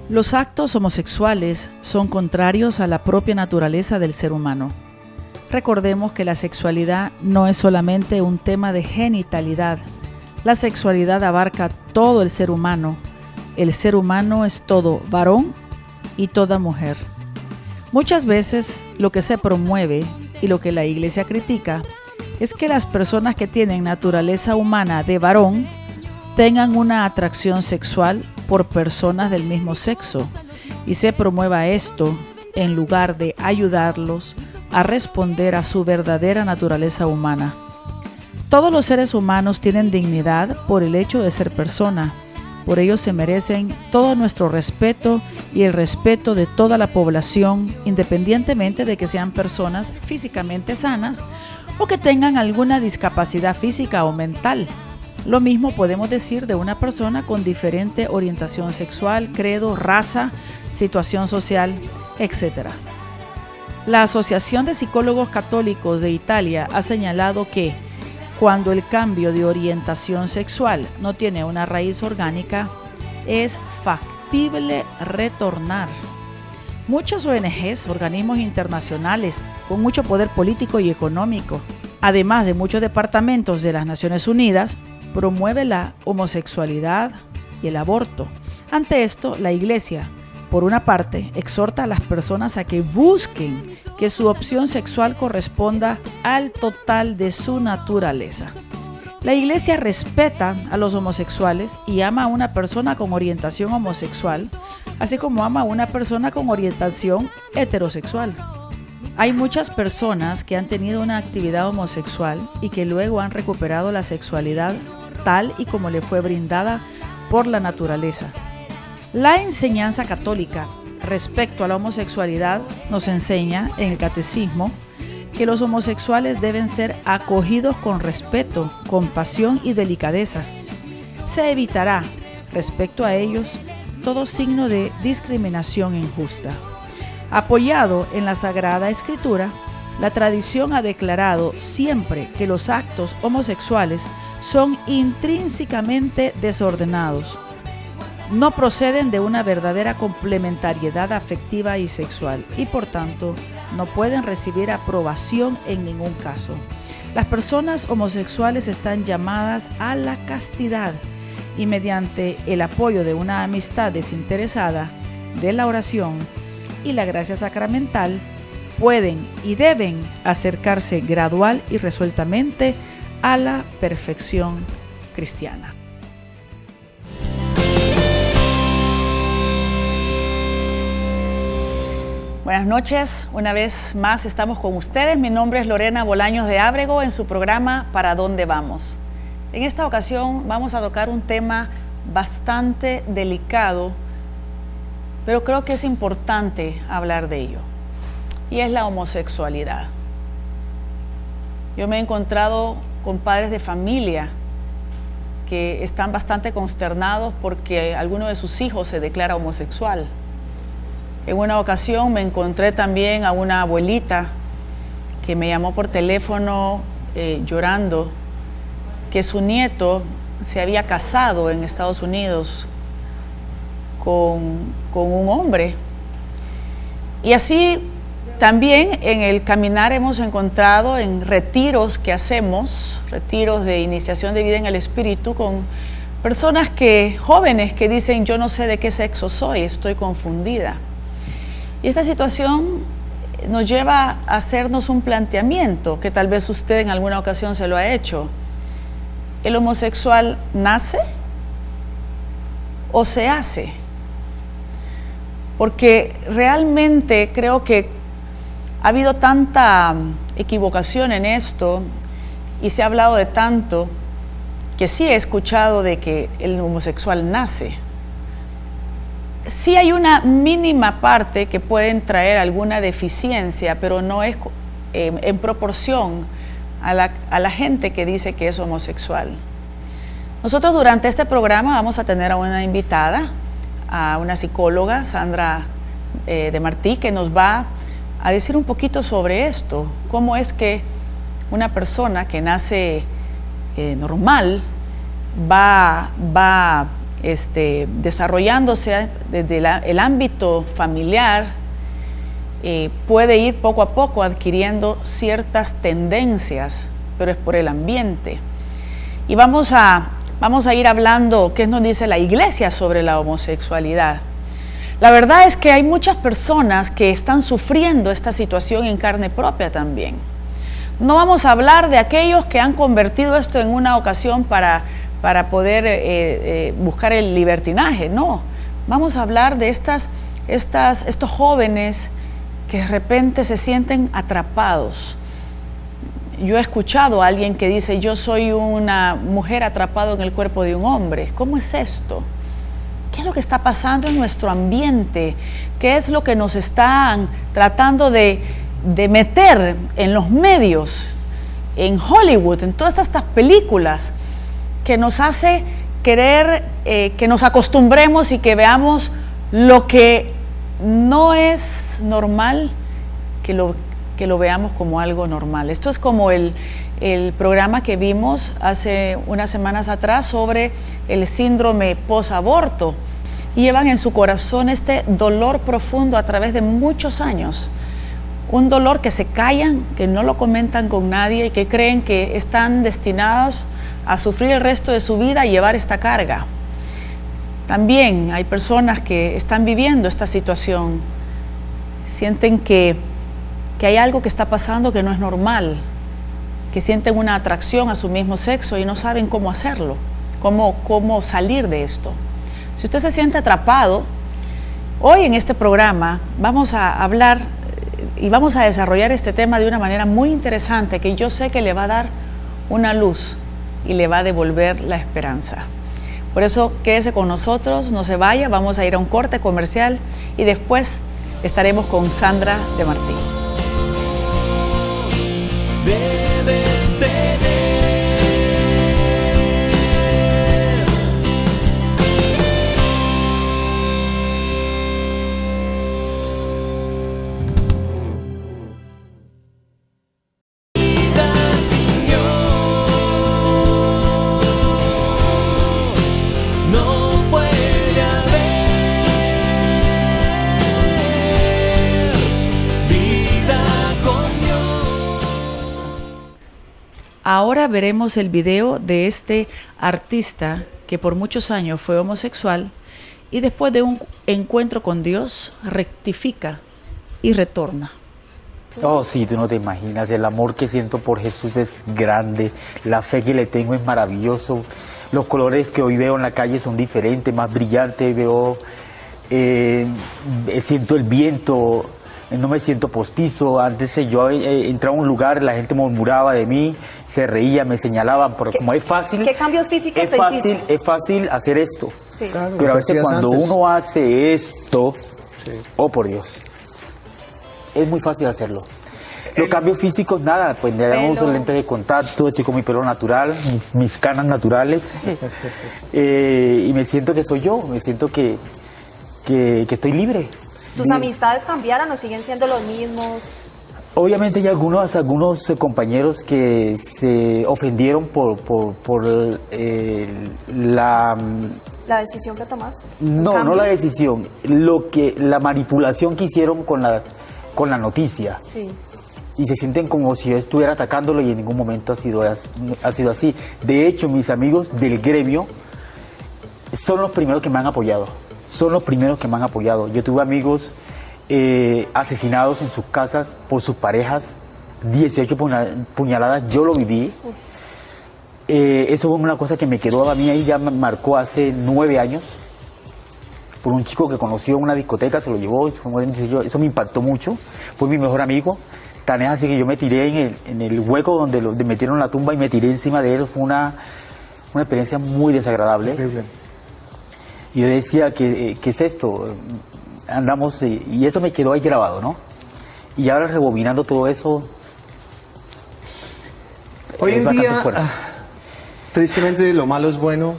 Los actos homosexuales son contrarios a la propia naturaleza del ser humano. Recordemos que la sexualidad no es solamente un tema de genitalidad. La sexualidad abarca todo el ser humano. El ser humano es todo varón y toda mujer. Muchas veces lo que se promueve y lo que la Iglesia critica es que las personas que tienen naturaleza humana de varón tengan una atracción sexual por personas del mismo sexo y se promueva esto en lugar de ayudarlos a responder a su verdadera naturaleza humana. Todos los seres humanos tienen dignidad por el hecho de ser persona. Por ello se merecen todo nuestro respeto y el respeto de toda la población, independientemente de que sean personas físicamente sanas o que tengan alguna discapacidad física o mental. Lo mismo podemos decir de una persona con diferente orientación sexual, credo, raza, situación social, etc. La Asociación de Psicólogos Católicos de Italia ha señalado que cuando el cambio de orientación sexual no tiene una raíz orgánica, es factible retornar. Muchas ONGs, organismos internacionales con mucho poder político y económico, además de muchos departamentos de las Naciones Unidas, promueve la homosexualidad y el aborto. Ante esto, la Iglesia, por una parte, exhorta a las personas a que busquen que su opción sexual corresponda al total de su naturaleza. La Iglesia respeta a los homosexuales y ama a una persona con orientación homosexual, así como ama a una persona con orientación heterosexual. Hay muchas personas que han tenido una actividad homosexual y que luego han recuperado la sexualidad tal y como le fue brindada por la naturaleza. La enseñanza católica respecto a la homosexualidad nos enseña en el catecismo que los homosexuales deben ser acogidos con respeto, compasión y delicadeza. Se evitará respecto a ellos todo signo de discriminación injusta. Apoyado en la Sagrada Escritura, la tradición ha declarado siempre que los actos homosexuales son intrínsecamente desordenados. No proceden de una verdadera complementariedad afectiva y sexual y por tanto no pueden recibir aprobación en ningún caso. Las personas homosexuales están llamadas a la castidad y mediante el apoyo de una amistad desinteresada, de la oración y la gracia sacramental, pueden y deben acercarse gradual y resueltamente a la perfección cristiana. Buenas noches, una vez más estamos con ustedes. Mi nombre es Lorena Bolaños de Ábrego en su programa ¿Para dónde vamos? En esta ocasión vamos a tocar un tema bastante delicado, pero creo que es importante hablar de ello, y es la homosexualidad. Yo me he encontrado con padres de familia que están bastante consternados porque alguno de sus hijos se declara homosexual. En una ocasión me encontré también a una abuelita que me llamó por teléfono llorando que su nieto se había casado en Estados Unidos con un hombre. Y así también en el caminar hemos encontrado en retiros que hacemos, retiros de iniciación de vida en el Espíritu, con personas jóvenes que dicen: yo no sé de qué sexo soy, estoy confundida. Y esta situación nos lleva a hacernos un planteamiento que tal vez usted en alguna ocasión se lo ha hecho. ¿El homosexual nace o se hace? Porque realmente creo que ha habido tanta equivocación en esto y se ha hablado de tanto que sí he escuchado de que el homosexual nace. Sí hay una mínima parte que pueden traer alguna deficiencia, pero no es en proporción a la gente que dice que es homosexual. Nosotros durante este programa vamos a tener a una invitada, a una psicóloga, Sandra de Martí, que nos va a decir un poquito sobre esto, cómo es que una persona que nace normal va desarrollándose desde el ámbito familiar, puede ir poco a poco adquiriendo ciertas tendencias, pero es por el ambiente. Y vamos a ir hablando qué nos dice la Iglesia sobre la homosexualidad. La verdad es que hay muchas personas que están sufriendo esta situación en carne propia también. No vamos a hablar de aquellos que han convertido esto en una ocasión para poder buscar el libertinaje, no. Vamos a hablar de estos jóvenes que de repente se sienten atrapados. Yo he escuchado a alguien que dice, yo soy una mujer atrapada en el cuerpo de un hombre. ¿Cómo es esto? ¿Qué es lo que está pasando en nuestro ambiente? ¿Qué es lo que nos están tratando de meter en los medios, en Hollywood, en todas estas películas que nos hace querer que nos acostumbremos y que veamos lo que no es normal, que lo veamos como algo normal? Esto es como el programa que vimos hace unas semanas atrás sobre el síndrome posaborto. Llevan en su corazón este dolor profundo a través de muchos años. Un dolor que se callan, que no lo comentan con nadie y que creen que están destinados a sufrir el resto de su vida y llevar esta carga. También hay personas que están viviendo esta situación, sienten que hay algo que está pasando que no es normal, que sienten una atracción a su mismo sexo y no saben cómo hacerlo, cómo salir de esto. Si usted se siente atrapado, hoy en este programa vamos a hablar y vamos a desarrollar este tema de una manera muy interesante que yo sé que le va a dar una luz y le va a devolver la esperanza. Por eso quédese con nosotros, no se vaya, vamos a ir a un corte comercial y después estaremos con Sandra de Martín. Debes tener. Ahora veremos el video de este artista que por muchos años fue homosexual y después de un encuentro con Dios rectifica y retorna. Oh, sí, tú no te imaginas, el amor que siento por Jesús es grande, la fe que le tengo es maravilloso, los colores que hoy veo en la calle son diferentes, más brillantes, siento el viento, no me siento postizo. Antes yo entraba a un lugar, la gente murmuraba de mí, se reía, me señalaban, pero como es fácil... ¿Qué cambios físicos te hiciste? Es fácil hacer esto, sí. Claro, pero a veces cuando uno hace esto, sí. Oh por Dios, es muy fácil hacerlo. Los cambios físicos, nada, pues me uso lentes de contacto, estoy con mi pelo natural, mis canas naturales, y me siento que soy yo, me siento que estoy libre. ¿Tus amistades cambiaron o siguen siendo los mismos? Obviamente hay algunos compañeros que se ofendieron por la decisión que tomaste. No la decisión, la manipulación que hicieron con la noticia. Sí. Y se sienten como si yo estuviera atacándolo y en ningún momento ha sido así. De hecho, mis amigos del gremio son los primeros que me han apoyado. Yo tuve amigos asesinados en sus casas por sus parejas, 18 puñaladas, yo lo viví. Eso fue una cosa que me quedó a mí ahí, ya me marcó hace 9 años. Por un chico que conoció en una discoteca, se lo llevó, eso me impactó mucho, fue mi mejor amigo. Tan es así que yo me tiré en el hueco donde metieron la tumba y me tiré encima de él. Fue una experiencia muy desagradable. Terrible. Y yo decía, ¿qué es esto? Andamos, y eso me quedó ahí grabado, ¿no? Y ahora rebobinando todo eso... Hoy en día, tristemente, lo malo es bueno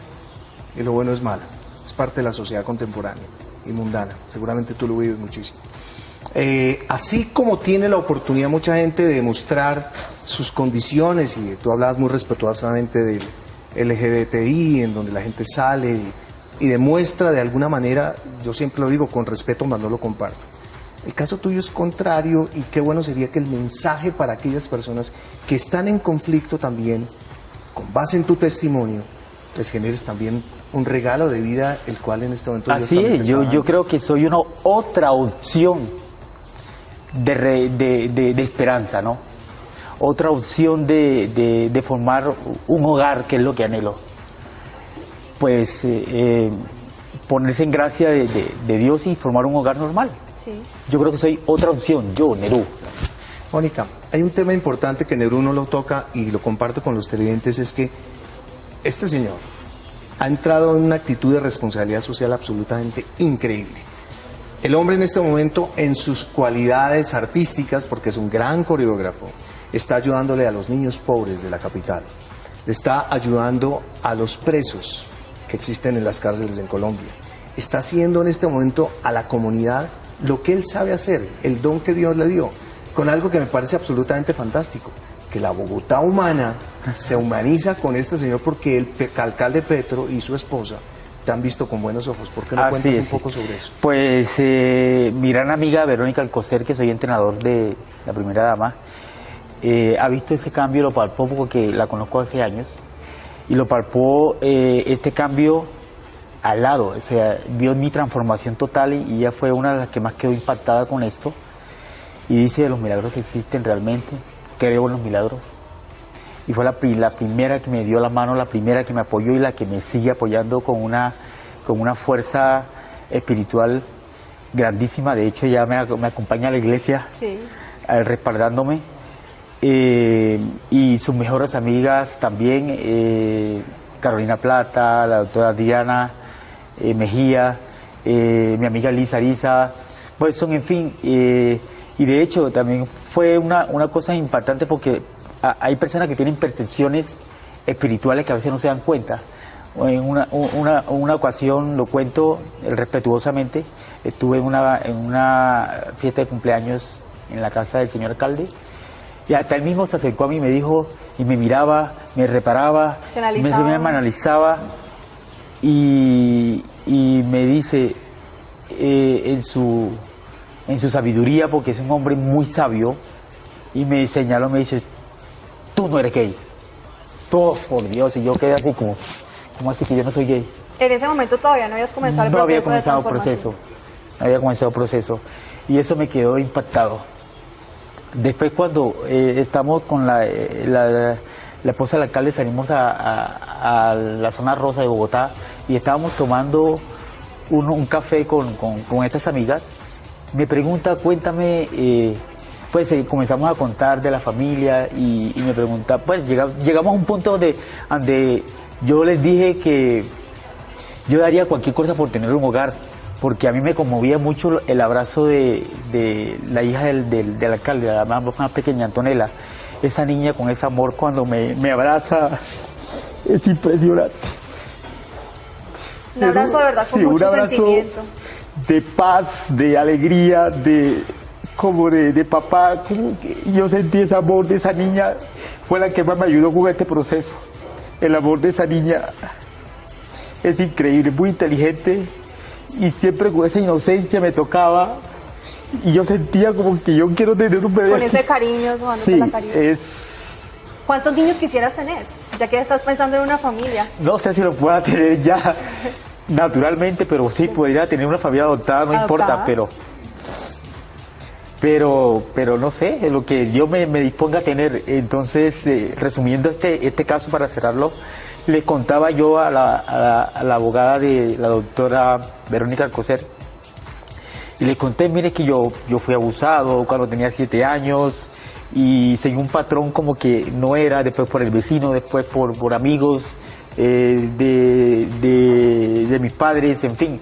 y lo bueno es malo. Es parte de la sociedad contemporánea y mundana. Seguramente tú lo vives muchísimo. Así como tiene la oportunidad mucha gente de mostrar sus condiciones, y tú hablabas muy respetuosamente del LGBTI, en donde la gente sale y demuestra de alguna manera, yo siempre lo digo con respeto, mas no lo comparto. El caso tuyo es contrario y qué bueno sería que el mensaje para aquellas personas que están en conflicto también, con base en tu testimonio, les generes también un regalo de vida, el cual en este momento... Así es, yo creo que soy una otra opción de esperanza, ¿no? Otra opción de formar un hogar, que es lo que anhelo. Pues ponerse en gracia de Dios y formar un hogar normal. Sí. Yo creo que soy otra opción, yo, Nerú. Mónica, hay un tema importante que Nerú no lo toca y lo comparto con los televidentes, es que este señor ha entrado en una actitud de responsabilidad social absolutamente increíble. El hombre en este momento, en sus cualidades artísticas, porque es un gran coreógrafo, está ayudándole a los niños pobres de la capital, le está ayudando a los presos que existen en las cárceles en Colombia, está haciendo en este momento a la comunidad lo que él sabe hacer, el don que Dios le dio, con algo que me parece absolutamente fantástico, que la Bogotá humana se humaniza con este señor porque el alcalde Petro y su esposa te han visto con buenos ojos. ¿Por qué no cuentas un poco sobre eso? Pues mi gran amiga Verónica Alcocer, que soy entrenador de la primera dama, ha visto ese cambio, lo palpó porque la conozco hace años, y lo palpó este cambio al lado, o sea, vio mi transformación total y ella fue una de las que más quedó impactada con esto, y dice, los milagros existen realmente, creo en los milagros, y fue la primera que me dio la mano, la primera que me apoyó y la que me sigue apoyando con una fuerza espiritual grandísima. De hecho ya me acompaña a la iglesia, Sí. Respaldándome, y sus mejores amigas también, Carolina Plata, la doctora Diana Mejía, mi amiga Lisa Ariza, pues son, en fin, y de hecho también fue una cosa impactante porque hay personas que tienen percepciones espirituales que a veces no se dan cuenta. En una ocasión, lo cuento respetuosamente, estuve en una fiesta de cumpleaños en la casa del señor alcalde, y hasta él mismo se acercó a mí y me dijo, y me miraba, me reparaba, me analizaba, y me dice, en su sabiduría, porque es un hombre muy sabio, y me señaló, me dice, tú no eres gay. Oh, por Dios, y yo quedé así como así que yo no soy gay. En ese momento todavía no habías comenzado el proceso. No había comenzado de transformación. no había comenzado el proceso, y eso me quedó impactado. Después, cuando estamos con la esposa del alcalde, salimos a la zona rosa de Bogotá y estábamos tomando un café con estas amigas. Me pregunta, cuéntame, pues comenzamos a contar de la familia y me pregunta, pues llegamos a un punto donde yo les dije que yo daría cualquier cosa por tener un hogar, porque a mí me conmovía mucho el abrazo de la hija del alcalde, la más pequeña, Antonella. Esa niña con ese amor cuando me abraza, es impresionante. Un abrazo de verdad con mucho sentimiento. De paz, de alegría, de papá, como que yo sentí ese amor de esa niña, fue la que más me ayudó con este proceso. El amor de esa niña es increíble, muy inteligente, y siempre con esa inocencia me tocaba, y yo sentía como que yo quiero tener un bebé. Con ese cariño, tomándote la cariño. ¿Cuántos niños quisieras tener? Ya que estás pensando en una familia. No sé si lo pueda tener ya naturalmente, pero sí podría tener una familia adoptada, no importa, pero no sé, lo que Dios me disponga a tener. Entonces, resumiendo este caso para cerrarlo, le contaba yo a la abogada de la doctora Verónica Alcocer, y le conté, mire que yo fui abusado cuando tenía 7 años, y seguí un patrón como que no era, después por el vecino, después por amigos de mis padres, en fin.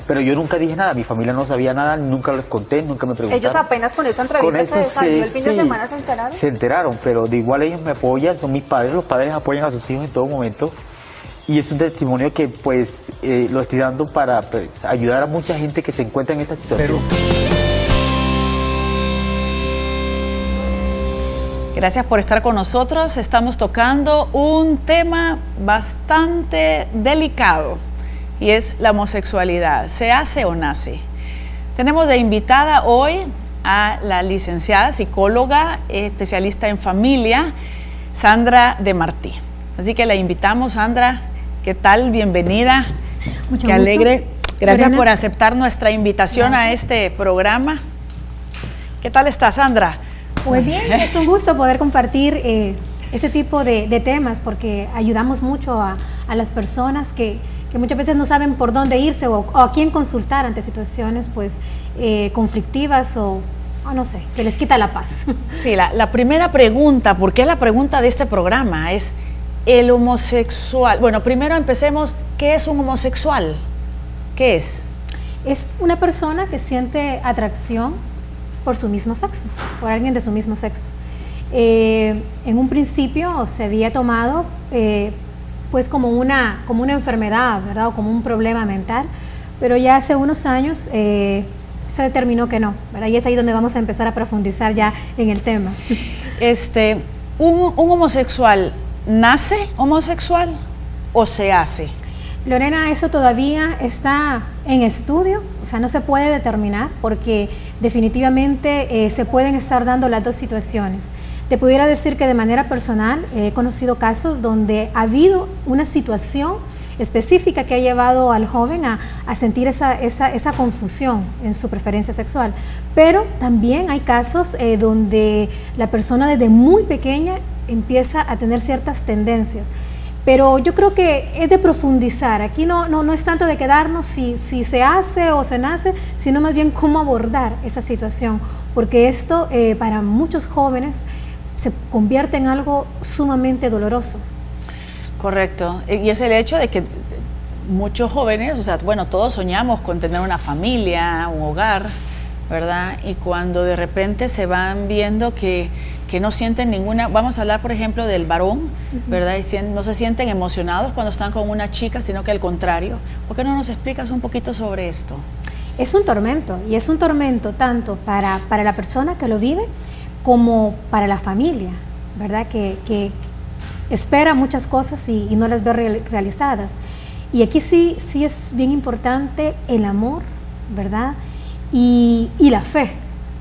Pero yo nunca dije nada, mi familia no sabía nada, nunca les conté, nunca me preguntaron. Ellos apenas con esa entrevista que salió el fin de semana se enteraron. Se enteraron, pero de igual ellos me apoyan, son mis padres, los padres apoyan a sus hijos en todo momento. Y es un testimonio que pues lo estoy dando para pues, ayudar a mucha gente que se encuentra en esta situación. Gracias por estar con nosotros. Estamos tocando un tema bastante delicado. y es la homosexualidad. ¿Se hace o nace? Tenemos de invitada hoy a la licenciada psicóloga, especialista en familia, Sandra de Martí. Así que la invitamos, Sandra. ¿Qué tal? Bienvenida. Mucho Qué gusto. alegre. Gracias Lorena, por aceptar nuestra invitación a este programa. ¿Qué tal está, Sandra? Pues bien, es un gusto poder compartir este tipo de temas porque ayudamos mucho a las personas que muchas veces no saben por dónde irse o a quién consultar ante situaciones pues conflictivas o no sé, que les quita la paz. Sí, la primera pregunta, porque es la pregunta de este programa, es el homosexual. Bueno, primero empecemos, ¿qué es un homosexual? ¿Qué es? Es una persona que siente atracción por su mismo sexo, por alguien de su mismo sexo. En un principio se había tomado pues como una enfermedad, ¿verdad? O como un problema mental, pero ya hace unos años se determinó que no, ¿verdad? Y es ahí donde vamos a empezar a profundizar ya en el tema. ¿Un homosexual nace homosexual o se hace? Lorena, eso todavía está en estudio, o sea, no se puede determinar porque definitivamente se pueden estar dando las dos situaciones. Te pudiera decir que de manera personal he conocido casos donde ha habido una situación específica que ha llevado al joven a sentir esa confusión en su preferencia sexual. Pero también hay casos donde la persona desde muy pequeña empieza a tener ciertas tendencias. Pero yo creo que es de profundizar. Aquí no es tanto de quedarnos si se hace o se nace, sino más bien cómo abordar esa situación. Porque esto para muchos jóvenes se convierte en algo sumamente doloroso. Correcto, y es el hecho de que muchos jóvenes, o sea, bueno, todos soñamos con tener una familia, un hogar, ¿verdad? Y cuando de repente se van viendo que no sienten ninguna, vamos a hablar por ejemplo del varón, ¿verdad? Y no se sienten emocionados cuando están con una chica, sino que al contrario. ¿Por qué no nos explicas un poquito sobre esto? Es un tormento, y es un tormento tanto para la persona que lo vive como para la familia, ¿verdad? Que espera muchas cosas y no las ve realizadas. Y aquí sí es bien importante el amor, ¿verdad? Y la fe,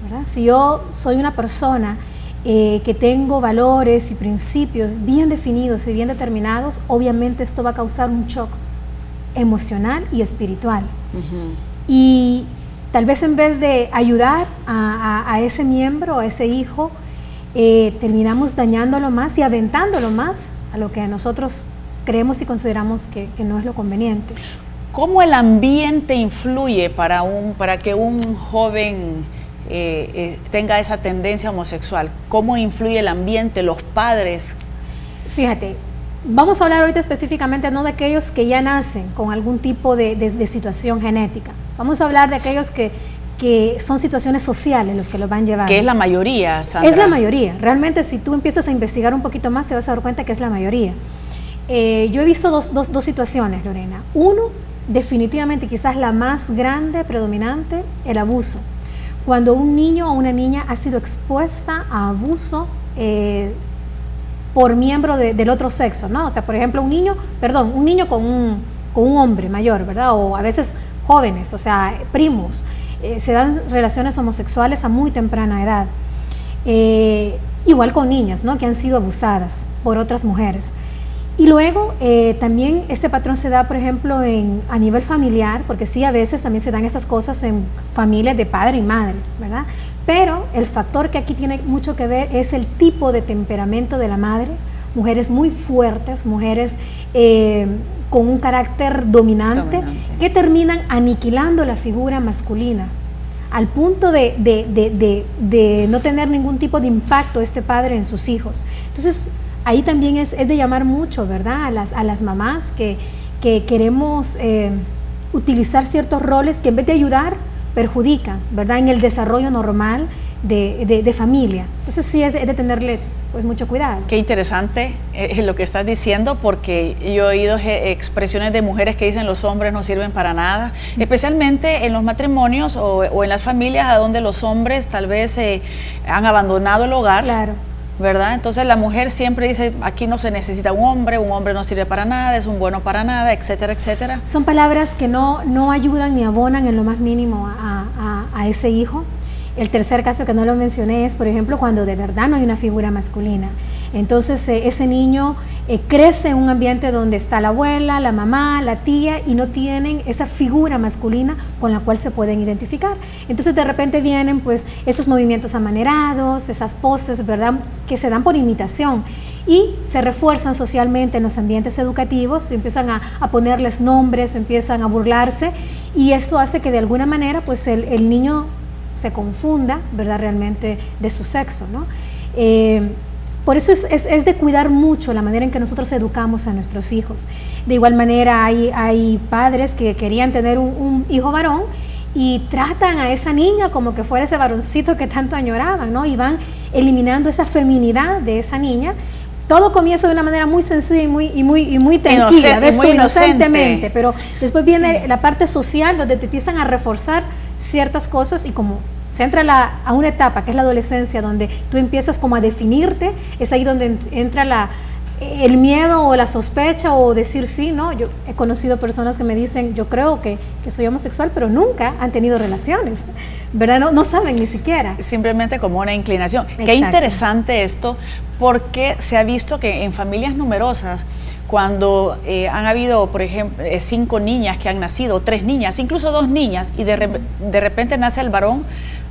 ¿verdad? Si yo soy una persona que tengo valores y principios bien definidos y bien determinados, obviamente esto va a causar un shock emocional y espiritual. Y tal vez en vez de ayudar a ese miembro, a ese hijo, terminamos dañándolo más y aventándolo más a lo que nosotros creemos y consideramos que no es lo conveniente. ¿Cómo el ambiente influye para que un joven tenga esa tendencia homosexual? ¿Cómo influye el ambiente, los padres? Fíjate, vamos a hablar ahorita específicamente no de aquellos que ya nacen con algún tipo de situación genética. Vamos a hablar de aquellos que son situaciones sociales los que los van llevando. Que es la mayoría, Sandra. Es la mayoría. Realmente, si tú empiezas a investigar un poquito más, te vas a dar cuenta que es la mayoría. Yo he visto dos situaciones, Lorena. Uno, definitivamente, quizás la más grande, predominante, el abuso. Cuando un niño o una niña ha sido expuesta a abuso por miembro del otro sexo, ¿no? O sea, por ejemplo, un niño con un hombre mayor, ¿verdad? O a veces jóvenes, o sea, primos. Se dan relaciones homosexuales a muy temprana edad. Igual con niñas, ¿no? Que han sido abusadas por otras mujeres. Y luego también este patrón se da, por ejemplo, a nivel familiar, porque sí, a veces también se dan estas cosas en familias de padre y madre, ¿verdad? Pero el factor que aquí tiene mucho que ver es el tipo de temperamento de la madre, mujeres muy fuertes, mujeres con un carácter dominante, que terminan aniquilando la figura masculina, al punto de no tener ningún tipo de impacto este padre en sus hijos. Entonces, ahí también es de llamar mucho, ¿verdad? A las mamás que queremos utilizar ciertos roles que en vez de ayudar, perjudican, ¿verdad? En el desarrollo normal de familia. Entonces sí es de tenerle pues mucho cuidado. Qué interesante lo que estás diciendo, porque yo he oído expresiones de mujeres que dicen los hombres no sirven para nada, especialmente en los matrimonios o en las familias a donde los hombres tal vez han abandonado el hogar. Claro. ¿verdad? Entonces la mujer siempre dice, aquí no se necesita un hombre no sirve para nada, es un bueno para nada, etcétera, etcétera. Son palabras que no ayudan ni abonan en lo más mínimo a ese hijo. El tercer caso que no lo mencioné es, por ejemplo, cuando de verdad no hay una figura masculina. Entonces ese niño crece en un ambiente donde está la abuela, la mamá, la tía, y no tienen esa figura masculina con la cual se pueden identificar. Entonces de repente vienen pues esos movimientos amanerados, esas poses, ¿verdad?, que se dan por imitación y se refuerzan socialmente en los ambientes educativos, empiezan a ponerles nombres, empiezan a burlarse, y eso hace que de alguna manera pues el niño se confunda, ¿verdad?, realmente de su sexo, ¿no? Por eso es de cuidar mucho la manera en que nosotros educamos a nuestros hijos. De igual manera hay padres que querían tener un hijo varón y tratan a esa niña como que fuera ese varoncito que tanto añoraban, ¿no? Y van eliminando esa feminidad de esa niña. Todo comienza de una manera muy sencilla y muy tranquila, muy inocentemente, pero después viene la parte social donde te empiezan a reforzar ciertas cosas, y como se entra a una etapa que es la adolescencia, donde tú empiezas como a definirte, es ahí donde entra el miedo o la sospecha o decir sí, no. Yo he conocido personas que me dicen, yo creo que soy homosexual, pero nunca han tenido relaciones, ¿verdad? No saben ni siquiera. Simplemente como una inclinación. Exacto. Qué interesante esto, porque se ha visto que en familias numerosas, cuando han habido, por ejemplo, 5 niñas que han nacido, 3 niñas, incluso 2 niñas, y de repente nace el varón,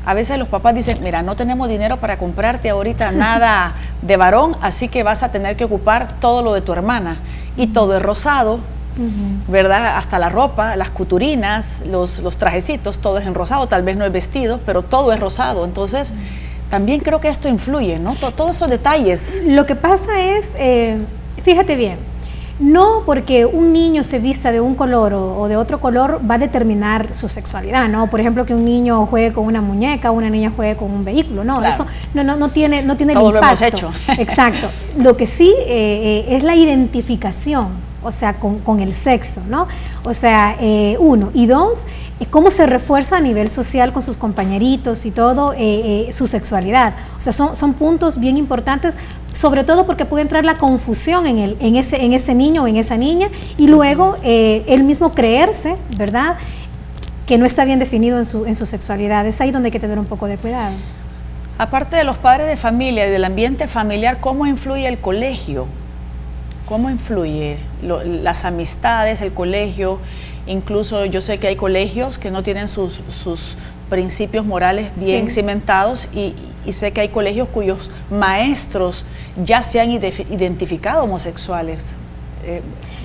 a veces los papás dicen, mira, no tenemos dinero para comprarte ahorita nada de varón, así que vas a tener que ocupar todo lo de tu hermana. Y todo es rosado, ¿verdad? Hasta la ropa, las cuturinas, los trajecitos, todo es en rosado, tal vez no es vestido, pero todo es rosado. Entonces, también creo que esto influye, ¿no? Todos esos detalles. Lo que pasa es, fíjate bien, no porque un niño se vista de un color o de otro color va a determinar su sexualidad, ¿no? Por ejemplo, que un niño juegue con una muñeca, una niña juegue con un vehículo, ¿no? Claro. Eso no tiene el impacto. Todo lo hemos hecho. Exacto. Lo que sí es la identificación, o sea, con el sexo, ¿no? O sea, 1. Y 2, cómo se refuerza a nivel social con sus compañeritos y todo, su sexualidad. O sea, son puntos bien importantes, sobre todo porque puede entrar la confusión en ese niño o en esa niña, y luego él mismo creerse, ¿verdad?, que no está bien definido en su sexualidad. Es ahí donde hay que tener un poco de cuidado. Aparte de los padres de familia y del ambiente familiar, ¿cómo influye el colegio? ¿Cómo influye las amistades, el colegio? Incluso yo sé que hay colegios que no tienen sus principios morales bien cimentados, y sé que hay colegios cuyos maestros ya se han identificado homosexuales.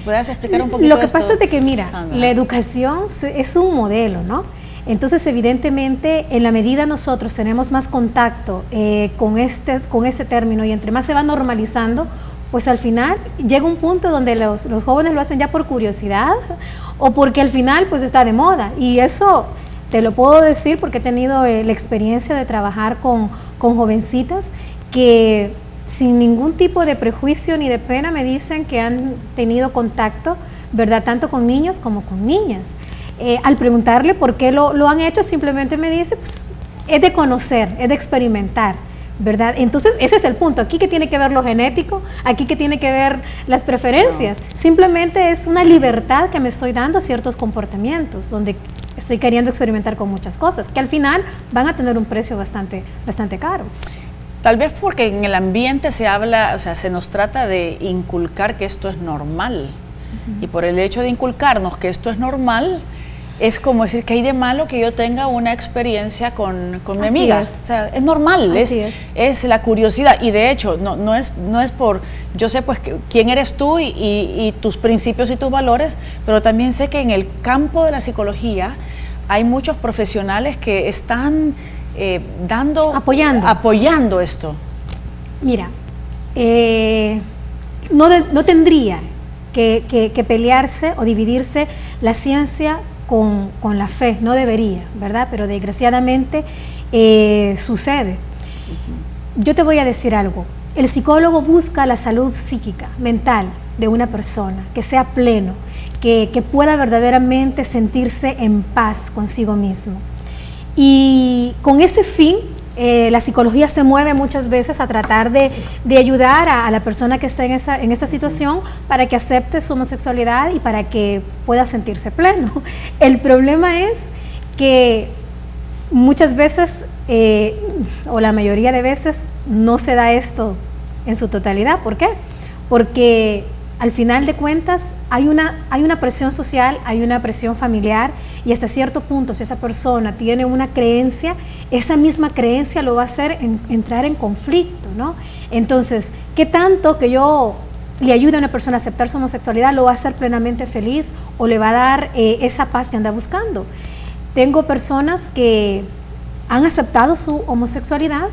¿Puedes explicar un poquito Lo que esto, pasa es de que, mira, Sandra? La educación es un modelo, ¿no? Entonces, evidentemente, en la medida nosotros tenemos más contacto con este término, y entre más se va normalizando, pues al final llega un punto donde los jóvenes lo hacen ya por curiosidad o porque al final pues está de moda. Y eso te lo puedo decir porque he tenido la experiencia de trabajar con jovencitas que sin ningún tipo de prejuicio ni de pena me dicen que han tenido contacto, ¿verdad?, tanto con niños como con niñas. Al preguntarle por qué lo han hecho, simplemente me dice, pues es de conocer, es de experimentar, ¿verdad? Entonces ese es el punto. Aquí que tiene que ver lo genético, aquí que tiene que ver las preferencias. Simplemente es una libertad que me estoy dando a ciertos comportamientos, donde estoy queriendo experimentar con muchas cosas, que al final van a tener un precio bastante caro. Tal vez porque en el ambiente se habla, o sea, se nos trata de inculcar que esto es normal. Y por el hecho de inculcarnos que esto es normal, es como decir que hay de malo que yo tenga una experiencia con mi amiga. O sea, es normal, es la curiosidad. Y de hecho, no es por, yo sé pues quién eres tú y tus principios y tus valores, pero también sé que en el campo de la psicología hay muchos profesionales que están apoyando esto. Mira, no tendría que pelearse o dividirse la ciencia con la fe, no debería, ¿verdad? Pero desgraciadamente sucede. Yo te voy a decir algo. El psicólogo busca la salud psíquica, mental de una persona, que sea pleno, que pueda verdaderamente sentirse en paz consigo mismo. Y con ese fin La psicología se mueve muchas veces a tratar de ayudar a la persona que está en esta situación para que acepte su homosexualidad y para que pueda sentirse pleno. El problema es que muchas veces, o la mayoría de veces, no se da esto en su totalidad. ¿Por qué? Porque al final de cuentas hay una presión social, hay una presión familiar, y hasta cierto punto, si esa persona tiene una creencia, esa misma creencia lo va a hacer entrar en conflicto, ¿no? Entonces, ¿qué tanto que yo le ayude a una persona a aceptar su homosexualidad lo va a hacer plenamente feliz o le va a dar esa paz que anda buscando? Tengo personas que han aceptado su homosexualidad,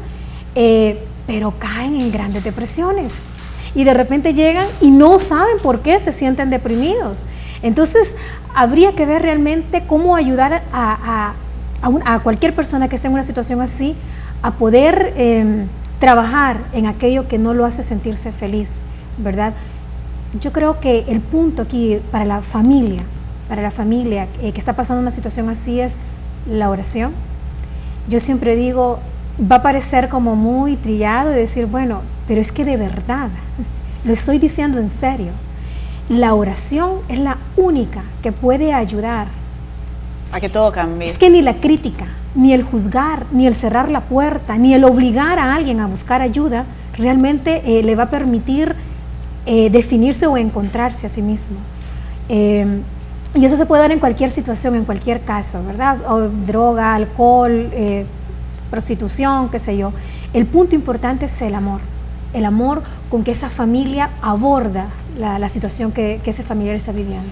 pero caen en grandes depresiones. Y de repente llegan y no saben por qué se sienten deprimidos. Entonces, habría que ver realmente cómo ayudar a cualquier persona que esté en una situación así a poder trabajar en aquello que no lo hace sentirse feliz, ¿verdad? Yo creo que el punto aquí para la familia que está pasando una situación así es la oración. Yo siempre digo, va a parecer como muy trillado y decir, bueno, pero es que de verdad, lo estoy diciendo en serio, la oración es la única que puede ayudar a que todo cambie. Es que ni la crítica, ni el juzgar, ni el cerrar la puerta, ni el obligar a alguien a buscar ayuda, realmente le va a permitir definirse o encontrarse a sí mismo. Y eso se puede dar en cualquier situación, en cualquier caso, ¿verdad? O droga, alcohol, prostitución, qué sé yo. El punto importante es el amor con que esa familia aborda la situación que ese familiar está viviendo.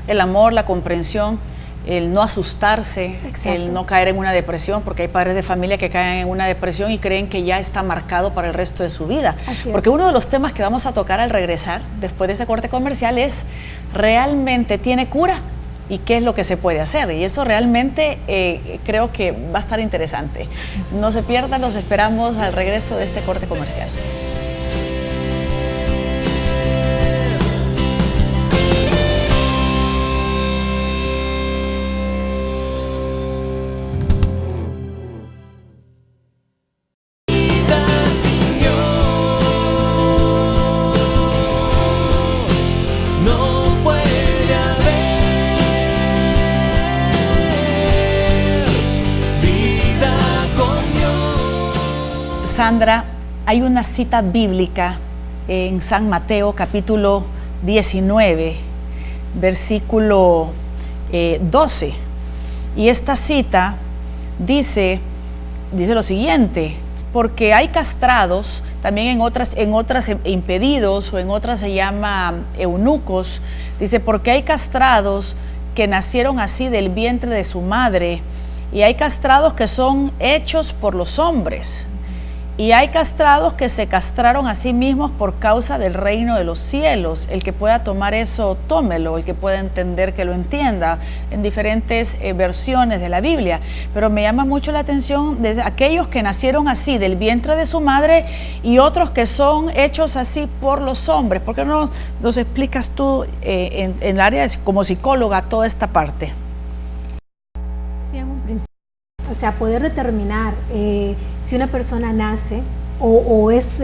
El amor, la comprensión, el no asustarse, Exacto. El no caer en una depresión, porque hay padres de familia que caen en una depresión y creen que ya está marcado para el resto de su vida. Así porque es. uno de los temas que vamos a tocar al regresar, después de ese corte comercial, es ¿realmente tiene cura? ¿Y qué es lo que se puede hacer? Y eso realmente creo que va a estar interesante. No se pierdan, los esperamos al regreso de este corte comercial. Sandra, hay una cita bíblica en San Mateo capítulo 19, versículo 12. Y esta cita dice lo siguiente: porque hay castrados, también en otras impedidos, o en otras se llama eunucos, dice, porque hay castrados que nacieron así del vientre de su madre, y hay castrados que son hechos por los hombres. Y hay castrados que se castraron a sí mismos por causa del reino de los cielos. El que pueda tomar eso, tómelo. El que pueda entender, que lo entienda, en diferentes versiones de la Biblia. Pero me llama mucho la atención de aquellos que nacieron así, del vientre de su madre, y otros que son hechos así por los hombres. ¿Por qué no nos explicas tú en el área como psicóloga toda esta parte? Sí, en un principio. O sea, poder determinar si una persona nace o es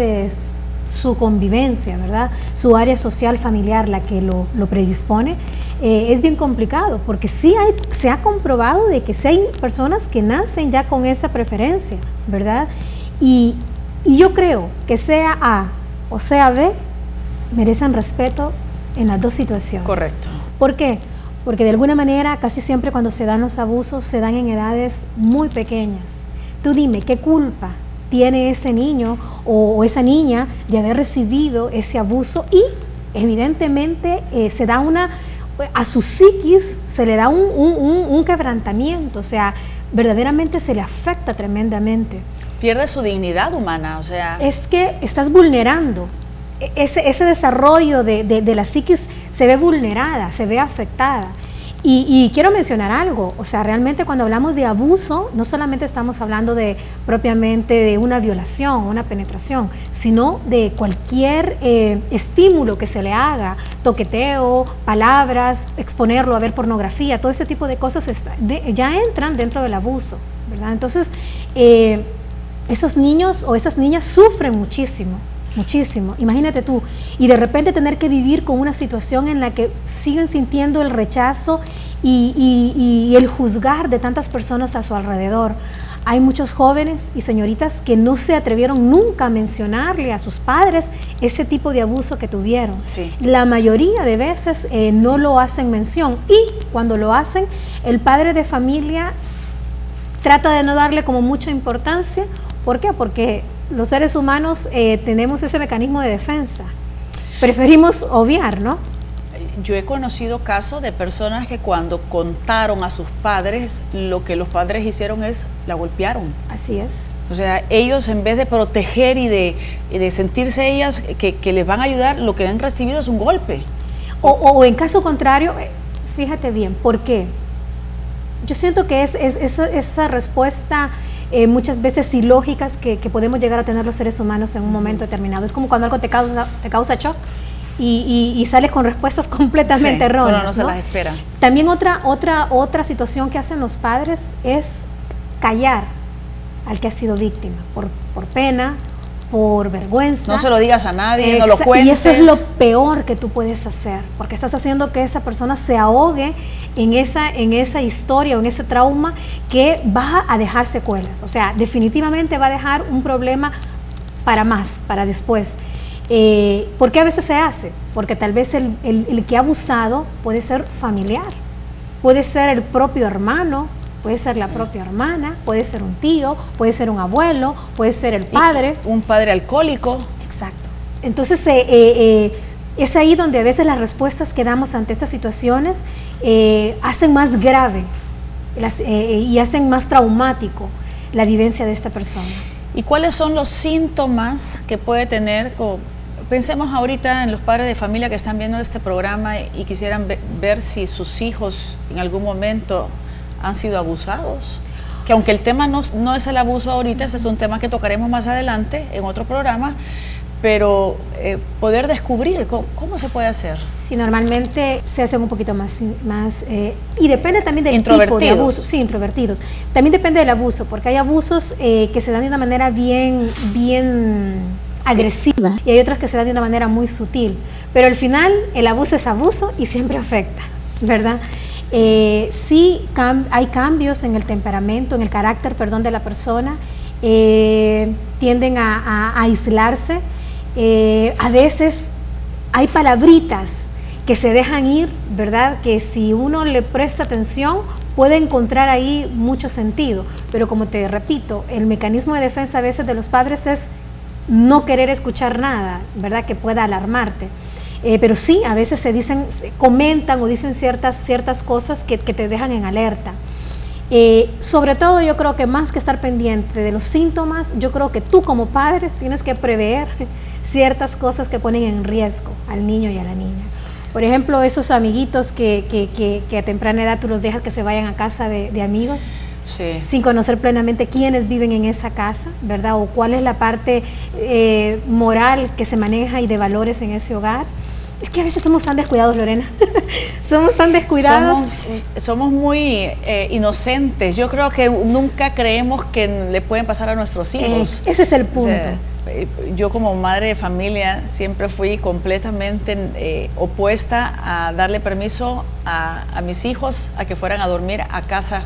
su convivencia, ¿verdad? Su área social familiar la que lo predispone, es bien complicado, porque sí se ha comprobado de que sí hay personas que nacen ya con esa preferencia, ¿verdad? Y yo creo que sea A o sea B, merecen respeto en las dos situaciones. Correcto. ¿Por qué? Porque de alguna manera casi siempre cuando se dan los abusos se dan en edades muy pequeñas. Tú dime, ¿qué culpa tiene ese niño o esa niña de haber recibido ese abuso? Y evidentemente se da a su psiquis se le da un quebrantamiento, o sea, verdaderamente se le afecta tremendamente. Pierde su dignidad humana, o sea. Es que estás vulnerando. Ese desarrollo de la psiquis se ve vulnerada, se ve afectada. Y quiero mencionar algo, o sea, realmente cuando hablamos de abuso, no solamente estamos hablando propiamente de una violación, una penetración, sino de cualquier estímulo que se le haga, toqueteo, palabras, exponerlo a ver pornografía, todo ese tipo de cosas ya entran dentro del abuso, ¿verdad? Entonces, esos niños o esas niñas sufren muchísimo, muchísimo. Imagínate tú, y de repente tener que vivir con una situación en la que siguen sintiendo el rechazo y el juzgar de tantas personas a su alrededor. Hay muchos jóvenes y señoritas que no se atrevieron nunca a mencionarle a sus padres ese tipo de abuso que tuvieron. Sí. La mayoría de veces no lo hacen mención, y cuando lo hacen, el padre de familia trata de no darle como mucha importancia. ¿Por qué? Porque los seres humanos tenemos ese mecanismo de defensa. Preferimos obviar, ¿no? Yo he conocido casos de personas que cuando contaron a sus padres, lo que los padres hicieron es la golpearon. Así es. O sea, ellos en vez de proteger y de sentirse ellas que les van a ayudar, lo que han recibido es un golpe. O en caso contrario, fíjate bien, ¿por qué? Yo siento que es esa respuesta muchas veces ilógicas que podemos llegar a tener los seres humanos en un momento determinado. Es como cuando algo te causa shock y sales con respuestas completamente erróneas. No se las espera. También otra situación que hacen los padres es callar al que ha sido víctima, por pena, por vergüenza. No se lo digas a nadie, no lo cuentes. Y eso es lo peor que tú puedes hacer, porque estás haciendo que esa persona se ahogue en esa historia o en ese trauma que va a dejar secuelas. O sea, definitivamente va a dejar un problema para después. ¿Por qué a veces se hace? Porque tal vez el que ha abusado puede ser familiar, puede ser el propio hermano, puede ser la propia hermana, puede ser un tío, puede ser un abuelo, puede ser el padre. Un padre alcohólico. Exacto. Entonces es ahí donde a veces las respuestas que damos ante estas situaciones hacen más grave y hacen más traumático la vivencia de esta persona. ¿Y cuáles son los síntomas que puede tener? Pensemos ahorita en los padres de familia que están viendo este programa y quisieran ver si sus hijos en algún momento han sido abusados. Que aunque el tema no es el abuso ahorita, ese es un tema que tocaremos más adelante en otro programa, pero poder descubrir cómo se puede hacer. Sí, normalmente se hacen un poquito más y depende también del tipo de abuso. Sí, introvertidos. También depende del abuso, porque hay abusos que se dan de una manera bien agresiva y hay otros que se dan de una manera muy sutil. Pero al final el abuso es abuso y siempre afecta, ¿verdad? Sí, hay cambios en el temperamento, en el carácter, de la persona. Tienden a aislarse. A veces hay palabritas que se dejan ir, ¿verdad? Que si uno le presta atención puede encontrar ahí mucho sentido, pero como te repito, el mecanismo de defensa a veces de los padres es no querer escuchar nada, ¿verdad? Que pueda alarmarte. Pero sí, a veces comentan o dicen ciertas cosas que te dejan en alerta. Sobre todo yo creo que más que estar pendiente de los síntomas, yo creo que tú como padres tienes que prever ciertas cosas que ponen en riesgo al niño y a la niña. Por ejemplo, esos amiguitos que a temprana edad tú los dejas que se vayan a casa de amigos, sí, sin conocer plenamente quiénes viven en esa casa, ¿verdad? O cuál es la parte moral que se maneja y de valores en ese hogar. Es que a veces somos tan descuidados, Lorena. Somos tan descuidados. Somos muy inocentes. Yo creo que nunca creemos que le pueden pasar a nuestros hijos. Ese es el punto. O sea, yo como madre de familia siempre fui completamente opuesta a darle permiso a mis hijos a que fueran a dormir a casa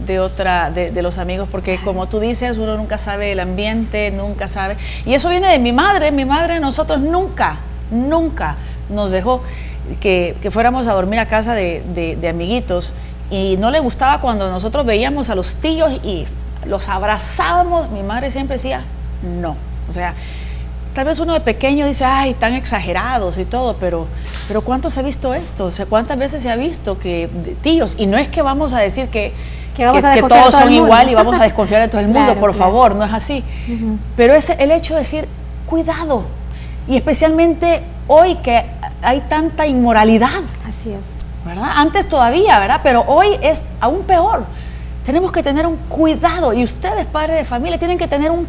de los amigos, porque como tú dices, uno nunca sabe el ambiente, nunca sabe. Y eso viene de mi madre. Mi madre, nosotros nunca nos dejó que fuéramos a dormir a casa de amiguitos, y no le gustaba cuando nosotros veíamos a los tíos y los abrazábamos. Mi madre siempre decía no. O sea, tal vez uno de pequeño dice, ay, tan exagerados y todo, pero ¿cuánto se ha visto esto? O sea, ¿cuántas veces se ha visto que tíos, y no es que vamos a decir que todos son igual y vamos a desconfiar de todo el mundo, por favor, no es así. Pero es el hecho de decir, cuidado, y especialmente hoy que hay tanta inmoralidad. Así es. ¿Verdad? Antes todavía, ¿verdad? Pero hoy es aún peor. Tenemos que tener un cuidado, y ustedes, padres de familia, tienen que tener un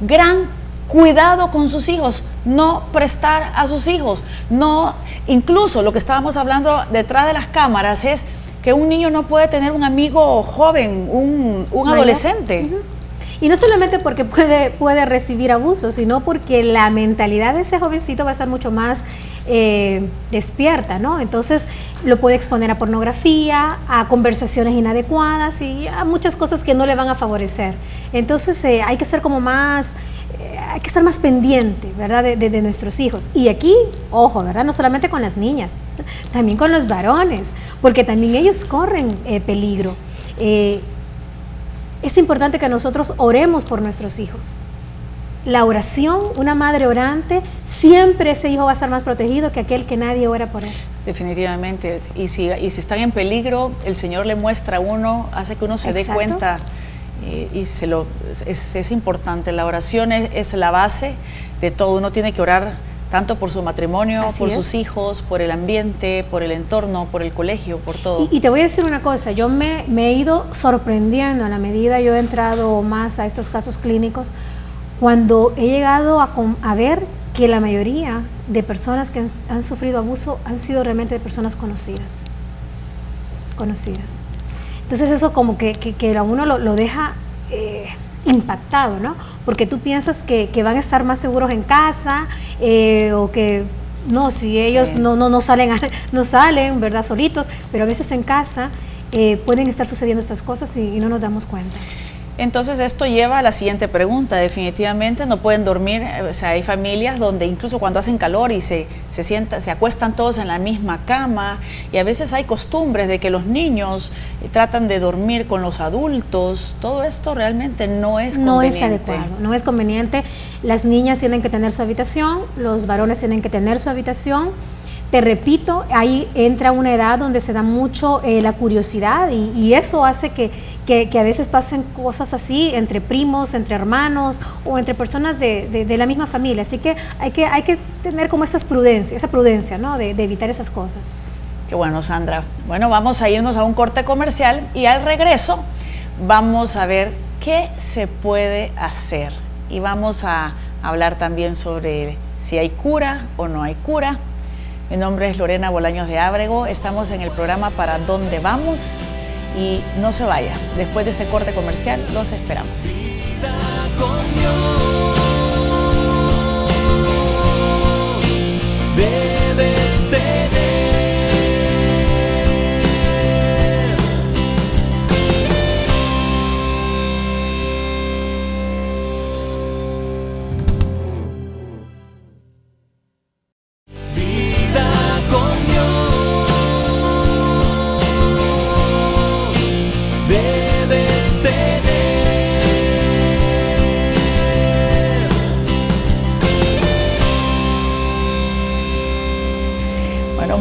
gran cuidado con sus hijos, no prestar a sus hijos, no, incluso lo que estábamos hablando detrás de las cámaras es que un niño no puede tener un amigo joven, un adolescente. Y no solamente porque puede recibir abuso, sino porque la mentalidad de ese jovencito va a estar mucho más despierta, ¿no? Entonces lo puede exponer a pornografía, a conversaciones inadecuadas y a muchas cosas que no le van a favorecer. Entonces hay que ser como más, hay que estar más pendiente, ¿verdad? De nuestros hijos. Y aquí, ojo, ¿verdad? No solamente con las niñas, también con los varones, porque también ellos corren peligro. Es importante que nosotros oremos por nuestros hijos. La oración, una madre orante, siempre ese hijo va a estar más protegido que aquel que nadie ora por él. Definitivamente. Y si están en peligro, el Señor le muestra a uno, hace que uno se dé cuenta. Es importante. La oración es la base de todo. Uno tiene que orar tanto por su matrimonio, por sus hijos, por el ambiente, por el entorno, por el colegio, por todo. Y te voy a decir una cosa, yo me he ido sorprendiendo a la medida yo he entrado más a estos casos clínicos, cuando he llegado a ver que la mayoría de personas que han sufrido abuso han sido realmente de personas conocidas. Entonces eso como que a uno lo deja impactado, ¿no? Porque tú piensas que van a estar más seguros en casa o que no, si ellos no salen, ¿verdad? Solitos, pero a veces en casa pueden estar sucediendo estas cosas y no nos damos cuenta. Entonces esto lleva a la siguiente pregunta. Definitivamente no pueden dormir, o sea, hay familias donde incluso cuando hacen calor y se acuestan todos en la misma cama, y a veces hay costumbres de que los niños tratan de dormir con los adultos. Todo esto realmente no es conveniente. No es adecuado, no es conveniente. Las niñas tienen que tener su habitación, los varones tienen que tener su habitación. Te repito, ahí entra una edad donde se da mucho la curiosidad y eso hace que a veces pasen cosas así entre primos, entre hermanos o entre personas de la misma familia. Así que hay que tener como esa prudencia, ¿no? de evitar esas cosas. Qué bueno, Sandra. Bueno, vamos a irnos a un corte comercial y al regreso vamos a ver qué se puede hacer. Y vamos a hablar también sobre si hay cura o no hay cura. Mi nombre es Lorena Bolaños de Ábrego, estamos en el programa Para Dónde Vamos y no se vaya, después de este corte comercial los esperamos. Vida con Dios, debes tener.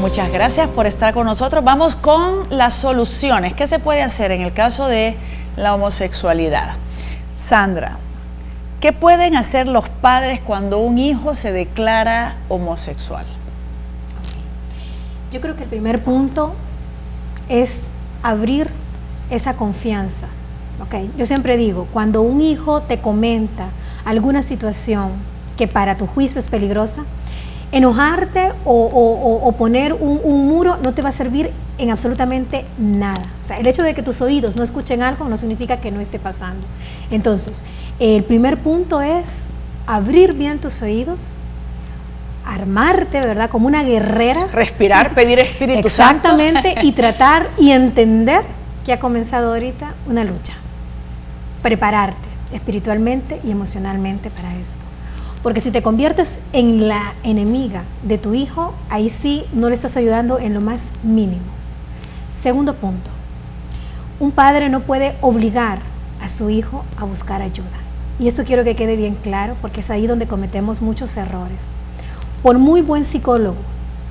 Muchas gracias por estar con nosotros. Vamos con las soluciones. ¿Qué se puede hacer en el caso de la homosexualidad? Sandra, ¿qué pueden hacer los padres cuando un hijo se declara homosexual? Yo creo que el primer punto es abrir esa confianza. Okay. Yo siempre digo, cuando un hijo te comenta alguna situación que para tu juicio es peligrosa, enojarte o poner un muro no te va a servir en absolutamente nada. O sea, el hecho de que tus oídos no escuchen algo no significa que no esté pasando. Entonces, el primer punto es abrir bien tus oídos, armarte, ¿verdad? Como una guerrera. Respirar, pedir Espíritu Santo. Exactamente, y tratar y entender que ha comenzado ahorita una lucha. Prepararte espiritualmente y emocionalmente para esto. Porque si te conviertes en la enemiga de tu hijo, ahí sí no le estás ayudando en lo más mínimo. Segundo punto, un padre no puede obligar a su hijo a buscar ayuda. Y esto quiero que quede bien claro porque es ahí donde cometemos muchos errores. Por muy buen psicólogo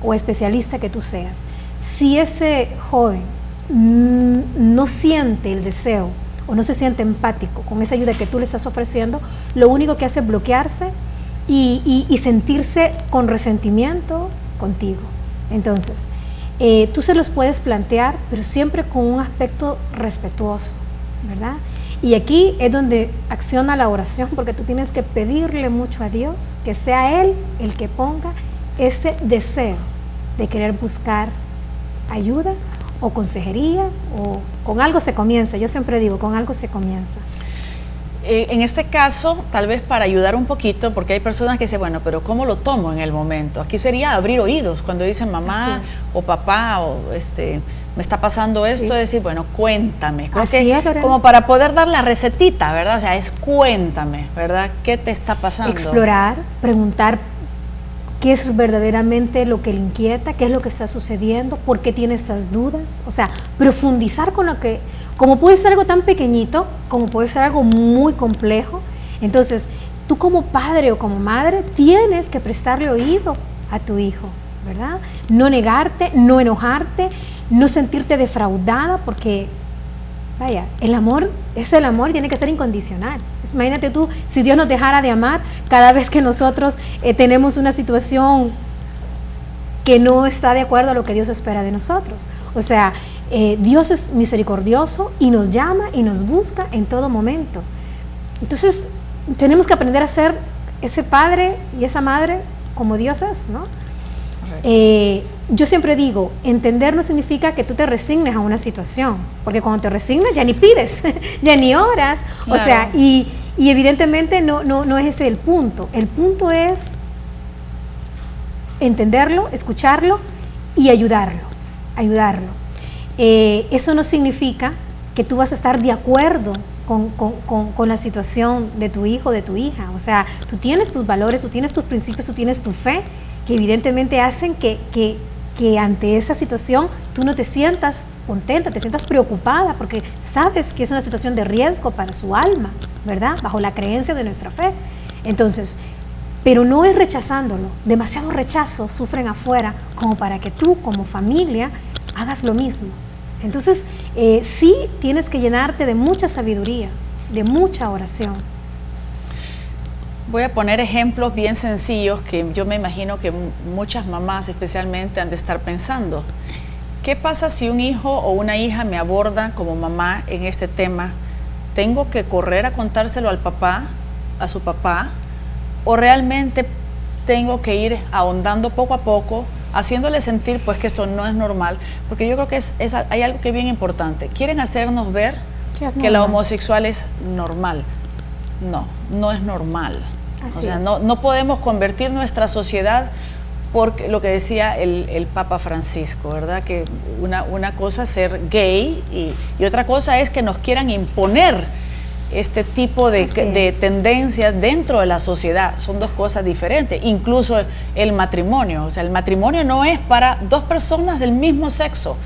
o especialista que tú seas, si ese joven no siente el deseo o no se siente empático con esa ayuda que tú le estás ofreciendo, lo único que hace es bloquearse y sentirse con resentimiento contigo. Entonces, tú se los puedes plantear, pero siempre con un aspecto respetuoso, ¿verdad? Y aquí es donde acciona la oración, porque tú tienes que pedirle mucho a Dios, que sea Él el que ponga ese deseo de querer buscar ayuda o consejería, o con algo se comienza. Yo siempre digo, con algo se comienza. en este caso, tal vez para ayudar un poquito, porque hay personas que dicen, bueno, pero ¿cómo lo tomo en el momento? Aquí sería abrir oídos cuando dicen mamá o papá o me está pasando esto, decir, bueno, cuéntame. Creo que como para poder dar la recetita, ¿verdad? O sea, es cuéntame, ¿verdad? ¿Qué te está pasando? Explorar, preguntar qué es verdaderamente lo que le inquieta, qué es lo que está sucediendo, por qué tiene esas dudas. O sea, profundizar con lo que, como puede ser algo tan pequeñito, como puede ser algo muy complejo. Entonces, tú como padre o como madre tienes que prestarle oído a tu hijo, ¿verdad? No negarte, no enojarte, no sentirte defraudada, porque vaya, el amor es el amor y tiene que ser incondicional. Imagínate tú, si Dios nos dejara de amar cada vez que nosotros tenemos una situación que no está de acuerdo a lo que Dios espera de nosotros. O sea, Dios es misericordioso y nos llama y nos busca en todo momento. Entonces, tenemos que aprender a ser ese padre y esa madre como Dios es, ¿no? Yo siempre digo, entender no significa que tú te resignes a una situación, porque cuando te resignas ya ni pides, ya ni oras, claro. O sea, y evidentemente no es ese el punto es entenderlo, escucharlo y ayudarlo. Eso no significa que tú vas a estar de acuerdo con la situación de tu hijo, de tu hija. O sea, tú tienes tus valores, tú tienes tus principios, tú tienes tu fe, que evidentemente hacen que ante esa situación tú no te sientas contenta, te sientas preocupada, porque sabes que es una situación de riesgo para su alma, ¿verdad? Bajo la creencia de nuestra fe. Entonces, pero no es rechazándolo. Demasiado rechazo sufren afuera como para que tú como familia hagas lo mismo. Entonces, sí tienes que llenarte de mucha sabiduría, de mucha oración. Voy a poner ejemplos bien sencillos que yo me imagino que muchas mamás especialmente han de estar pensando. ¿Qué pasa si un hijo o una hija me aborda como mamá en este tema? ¿Tengo que correr a contárselo al papá, a su papá? ¿O realmente tengo que ir ahondando poco a poco, haciéndole sentir pues que esto no es normal? Porque yo creo que hay algo que es bien importante. Quieren hacernos ver que la homosexual es normal. No es normal. Así o sea, no podemos convertir nuestra sociedad por lo que decía el Papa Francisco, ¿verdad? Que una cosa es ser gay y otra cosa es que nos quieran imponer este tipo de tendencias dentro de la sociedad. Son dos cosas diferentes. Incluso el matrimonio. O sea, el matrimonio no es para dos personas del mismo sexo.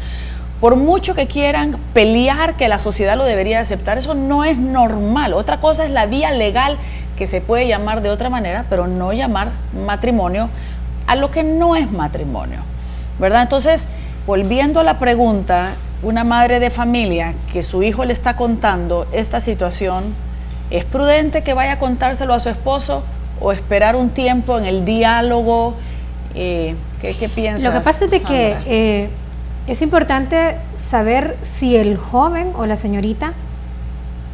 Por mucho que quieran pelear que la sociedad lo debería aceptar, eso no es normal. Otra cosa es la vía legal, que se puede llamar de otra manera, pero no llamar matrimonio a lo que no es matrimonio, ¿verdad? Entonces, volviendo a la pregunta, una madre de familia que su hijo le está contando esta situación, ¿es prudente que vaya a contárselo a su esposo o esperar un tiempo en el diálogo? ¿Qué piensas, Lo que pasa es de que es importante saber si el joven o la señorita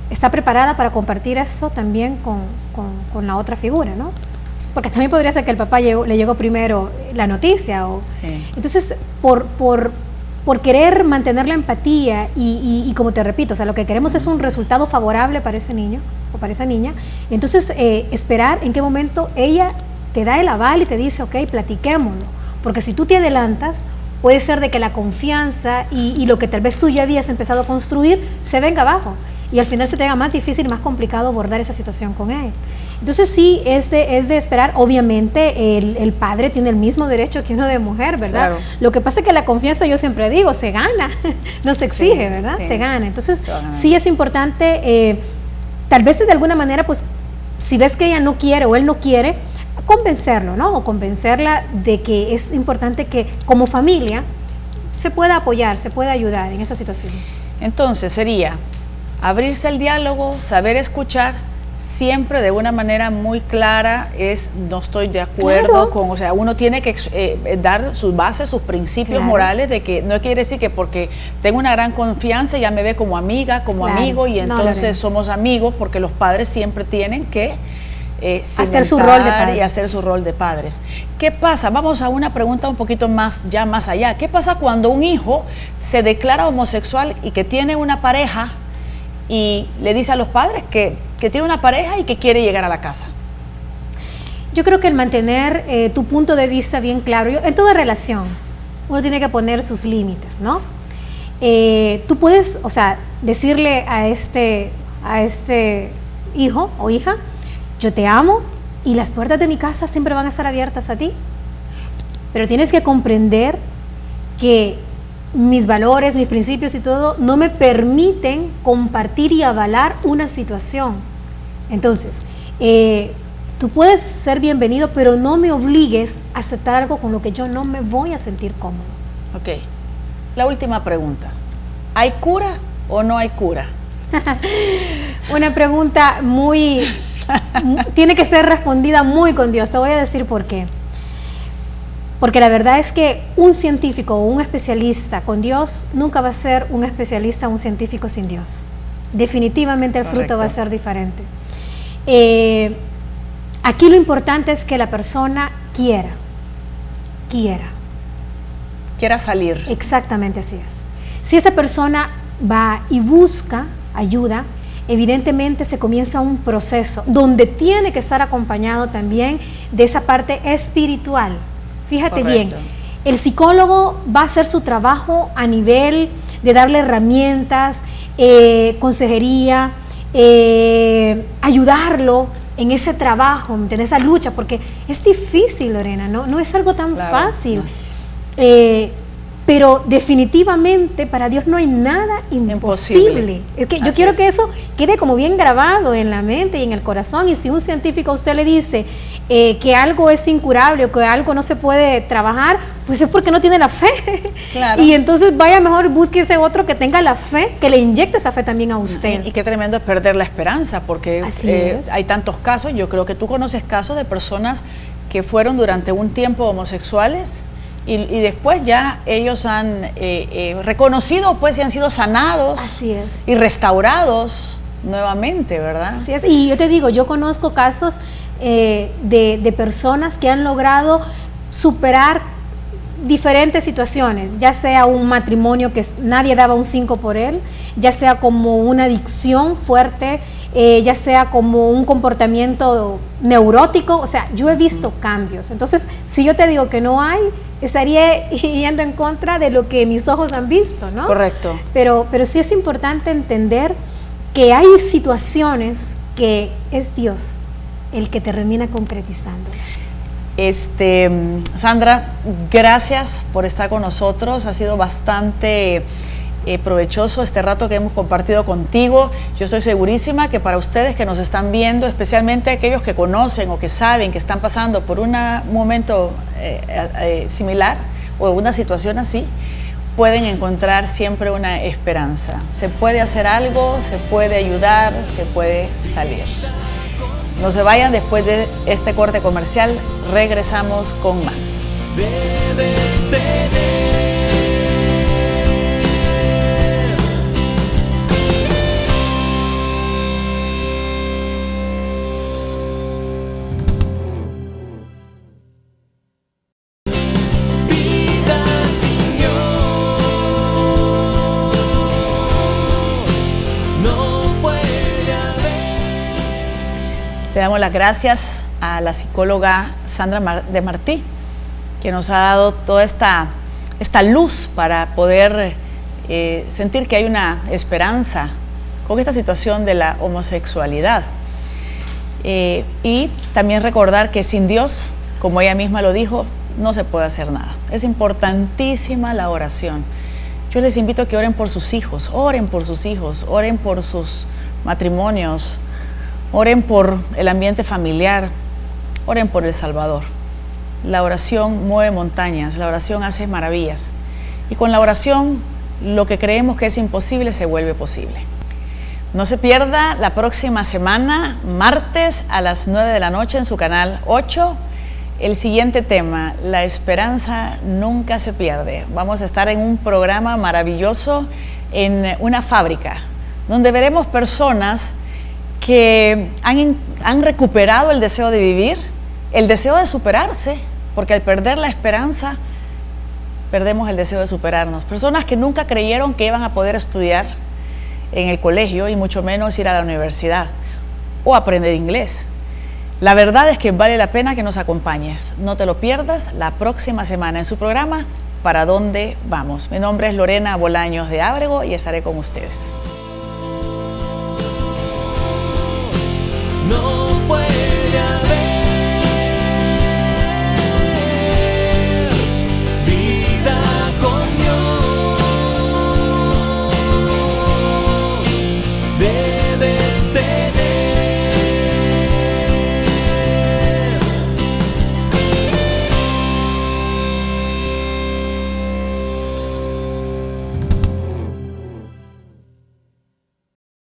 está preparada para compartir eso también con la otra figura, ¿no? Porque también podría ser que el papá le llegó primero la noticia. Entonces, por querer mantener la empatía y como te repito, o sea, lo que queremos es un resultado favorable para ese niño o para esa niña. Entonces, esperar en qué momento ella te da el aval y te dice, ok, platiquémoslo. Porque si tú te adelantas, puede ser de que la confianza y lo que tal vez tú ya habías empezado a construir se venga abajo y al final se te haga más difícil y más complicado abordar esa situación con él. Entonces sí, es de esperar. Obviamente el padre tiene el mismo derecho que uno de mujer, ¿verdad? Claro. Lo que pasa es que la confianza, yo siempre digo, se gana, no se exige, ¿verdad? Sí. Se gana. Entonces sí es importante, tal vez de alguna manera, pues si ves que ella no quiere o él no quiere, convencerlo, ¿no? O convencerla de que es importante que como familia se pueda apoyar, se pueda ayudar en esa situación. Entonces sería abrirse al diálogo, saber escuchar, siempre de una manera muy clara, no estoy de acuerdo con, o sea, uno tiene que dar sus bases, sus principios morales, de que no quiere decir que porque tengo una gran confianza ya me ve como amiga, como amigo, y entonces somos amigos, porque los padres siempre tienen que hacer su rol de padre. Y hacer su rol de padres. ¿Qué pasa? Vamos a una pregunta un poquito más allá. ¿Qué pasa cuando un hijo se declara homosexual y que tiene una pareja y le dice a los padres que tiene una pareja y que quiere llegar a la casa? Yo creo que el mantener tu punto de vista bien claro, en toda relación, uno tiene que poner sus límites, ¿no? Tú puedes, o sea, decirle a este hijo o hija, yo te amo y las puertas de mi casa siempre van a estar abiertas a ti, pero tienes que comprender que mis valores, mis principios y todo no me permiten compartir y avalar una situación. Entonces, tú puedes ser bienvenido, pero no me obligues a aceptar algo con lo que yo no me voy a sentir cómodo. Ok. La última pregunta. ¿Hay cura o no hay cura? Una pregunta tiene que ser respondida muy con Dios. Te voy a decir por qué. Porque la verdad es que un científico o un especialista con Dios nunca va a ser un especialista o un científico sin Dios. Definitivamente el fruto va a ser diferente. Aquí lo importante es que la persona quiera salir. Exactamente así es. Si esa persona va y busca ayuda, evidentemente se comienza un proceso donde tiene que estar acompañado también de esa parte espiritual. Fíjate bien, el psicólogo va a hacer su trabajo a nivel de darle herramientas, consejería, ayudarlo en ese trabajo, en esa lucha, porque es difícil, Lorena, no es algo tan fácil. Pero definitivamente para Dios no hay nada imposible. Es que yo quiero que eso quede como bien grabado en la mente y en el corazón. Y si un científico a usted le dice que algo es incurable o que algo no se puede trabajar, pues es porque no tiene la fe. Claro. Y entonces vaya mejor, busque ese otro que tenga la fe, que le inyecte esa fe también a usted. Y qué tremendo es perder la esperanza, porque hay tantos casos. Yo creo que tú conoces casos de personas que fueron durante un tiempo homosexuales y después ya ellos han reconocido, pues, y han sido sanados. Así es. Y restaurados nuevamente, ¿verdad? Así es. Y yo te digo, yo conozco casos de personas que han logrado superar diferentes situaciones, ya sea un matrimonio que nadie daba un 5 por él, ya sea como una adicción fuerte, ya sea como un comportamiento neurótico. O sea, yo he visto cambios. Entonces, si yo te digo que no hay, estaría yendo en contra de lo que mis ojos han visto, ¿no? Correcto. Pero sí es importante entender que hay situaciones que es Dios el que termina concretizándolas. Sandra, gracias por estar con nosotros. Ha sido bastante provechoso este rato que hemos compartido contigo. Yo estoy segurísima que para ustedes que nos están viendo, especialmente aquellos que conocen o que saben que están pasando por un momento similar o una situación así, pueden encontrar siempre una esperanza. Se puede hacer algo, se puede ayudar, se puede salir. No se vayan, después de este corte comercial regresamos con más. Debes tener. Vida sin Dios no puede haber. Le damos las gracias a la psicóloga Sandra de Martí, que nos ha dado toda esta luz para poder sentir que hay una esperanza con esta situación de la homosexualidad. Y también recordar que sin Dios, como ella misma lo dijo, no se puede hacer nada. Es importantísima la oración. Yo les invito a que oren por sus hijos, oren por sus matrimonios, oren por el ambiente familiar, oren por El Salvador. La oración mueve montañas, la oración hace maravillas. Y con la oración, lo que creemos que es imposible se vuelve posible. No se pierda la próxima semana, martes a las 9 de la noche en su canal 8, el siguiente tema: la esperanza nunca se pierde. Vamos a estar en un programa maravilloso en una fábrica, donde veremos personas que han recuperado el deseo de vivir, el deseo de superarse, porque al perder la esperanza, perdemos el deseo de superarnos. Personas que nunca creyeron que iban a poder estudiar en el colegio y mucho menos ir a la universidad o aprender inglés. La verdad es que vale la pena que nos acompañes. No te lo pierdas la próxima semana en su programa ¿Para dónde vamos? Mi nombre es Lorena Bolaños de Ábrego y estaré con ustedes. No puede haber vida con Dios. Debes